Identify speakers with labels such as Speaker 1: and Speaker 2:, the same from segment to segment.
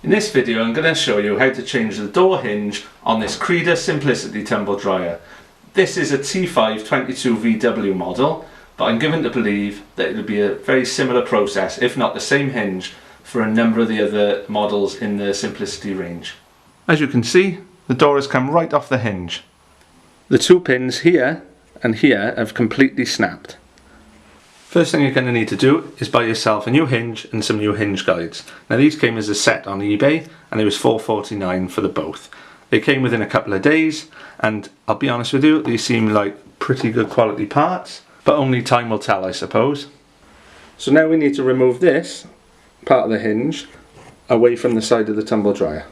Speaker 1: In this video I'm going to show you how to change the door hinge on this Creda Simplicity Tumble Dryer. This is a T5 22VW model, but I'm given to believe that it will be a very similar process, if not the same hinge, for a number of the other models in the Simplicity range. As you can see, the door has come right off the hinge. The two pins here and here have completely snapped. First thing you're going to need to do is buy yourself a new hinge and some new hinge guides. Now these came as a set on eBay and it was $4.49 for the both. They came within a couple of days and I'll be honest with you, these seem like pretty good quality parts, but only time will tell, I suppose. So now we need to remove this part of the hinge away from the side of the tumble dryer.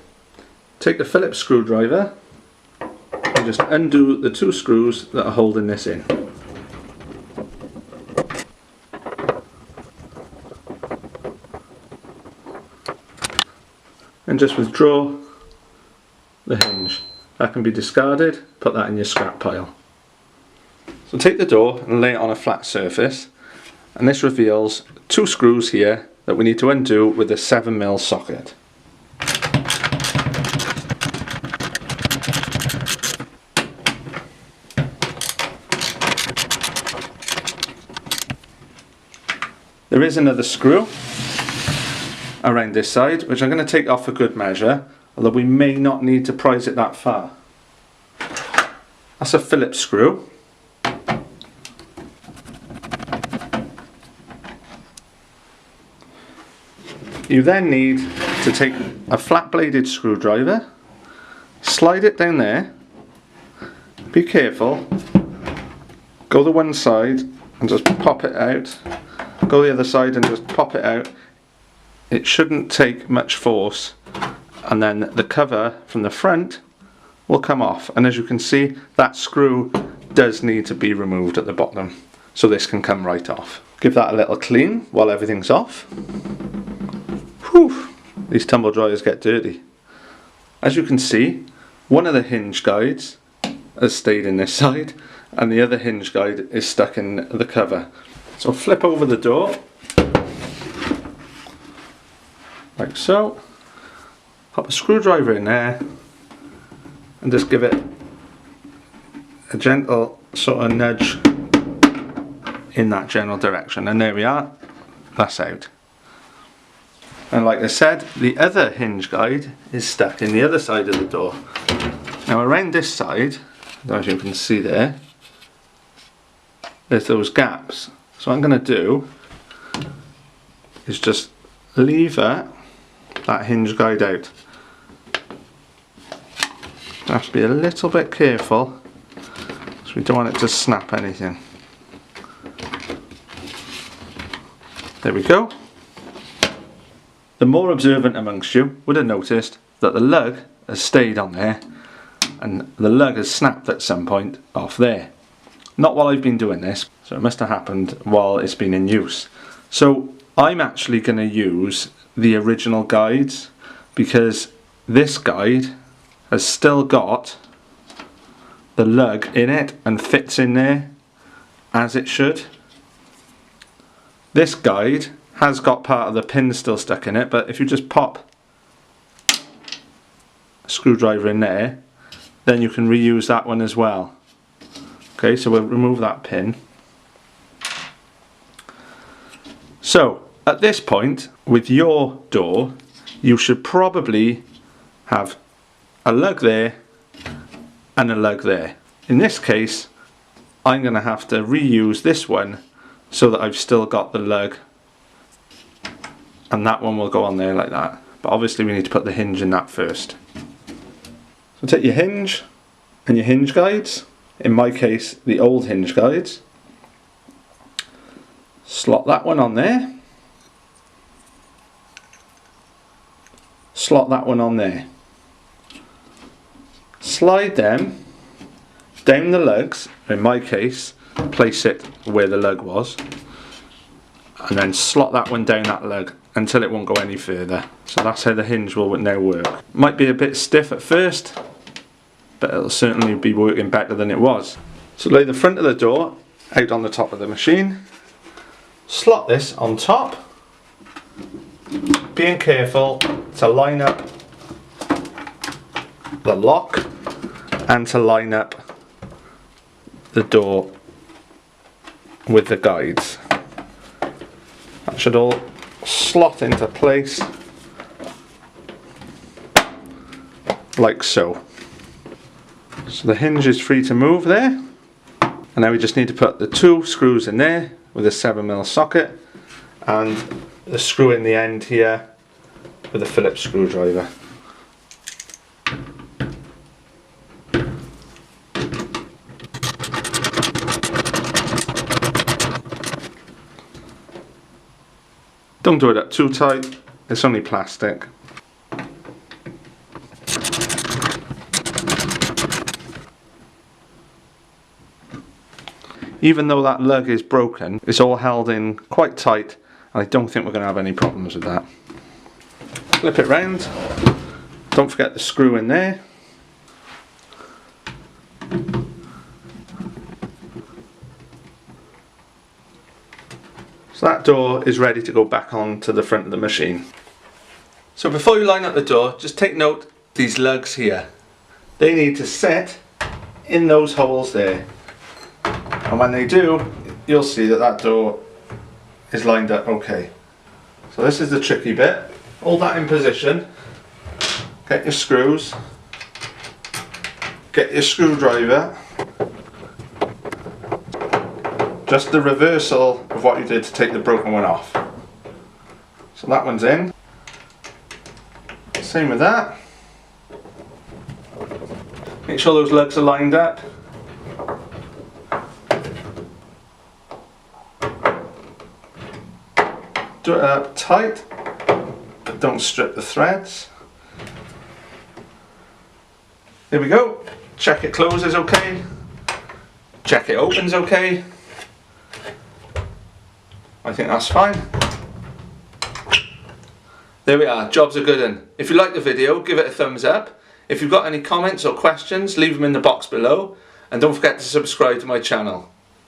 Speaker 1: Take the Phillips screwdriver and just undo the two screws that are holding this in. And just withdraw the hinge. That can be discarded, put that in your scrap pile. So take the door and lay it on a flat surface, and this reveals two screws here that we need to undo with a 7mm socket. There is another screw around this side, which I'm going to take off for good measure, although we may not need to prise it that far. That's a Phillips screw. You then need to take a flat bladed screwdriver, slide it down there, be careful, go the one side and just pop it out, go the other side and just pop it out. It shouldn't take much force, and then the cover from the front will come off, and as you can see, that screw does need to be removed at the bottom, so this can come right off. Give that a little clean while everything's off. Whew, these tumble dryers get dirty. As you can see, one of the hinge guides has stayed in this side and the other hinge guide is stuck in the cover. So flip over the door like so, pop a screwdriver in there and just give it a gentle sort of nudge in that general direction, and there we are, that's out. And like I said, the other hinge guide is stuck in the other side of the door. Now around this side, as you can see there, there's those gaps. So what I'm going to do is just lever that hinge guide out. You have to be a little bit careful because we don't want it to snap anything. There we go. The more observant amongst you would have noticed that the lug has stayed on there and the lug has snapped at some point off there. Not while I've been doing this, so it must have happened while it's been in use. So I'm actually going to use the original guides because this guide has still got the lug in it and fits in there as it should. This guide has got part of the pin still stuck in it, but if you just pop a screwdriver in there, then you can reuse that one as well. Okay, so we'll remove that pin. So at this point with your door, you should probably have a lug there and a lug there. In this case, I'm going to have to reuse this one so that I've still got the lug, and that one will go on there like that. But obviously we need to put the hinge in that first. So take your hinge and your hinge guides, in my case the old hinge guides, slot that one on there, slot that one on there, slide them down the lugs, in my case place it where the lug was, and then slot that one down that lug until it won't go any further. So that's how the hinge will now work. Might be a bit stiff at first, but it'll certainly be working better than it was. So lay the front of the door out on the top of the machine, slot this on top, being careful to line up the lock and to line up the door with the guides. That should all slot into place like so. So the hinge is free to move there, and now we just need to put the 2 screws in there with a 7mm socket and the screw in the end here with a Phillips screwdriver. Don't do it up too tight, it's only plastic. Even though that lug is broken, it's all held in quite tight, and I don't think we're going to have any problems with that. Flip it round, don't forget the screw in there. So that door is ready to go back onto the front of the machine. So before you line up the door, just take note these lugs here. They need to set in those holes there. And when they do, you'll see that that door is lined up okay. So this is the tricky bit. Hold that in position. Get your screws. Get your screwdriver. Just the reversal of what you did to take the broken one off. So that one's in. Same with that. Make sure those lugs are lined up. Do it up tight, but don't strip the threads. There we go. Check it closes okay. Check it opens okay. I think that's fine. There we are, job's a good one. If you like the video, give it a thumbs up. If you've got any comments or questions, leave them in the box below. And don't forget to subscribe to my channel.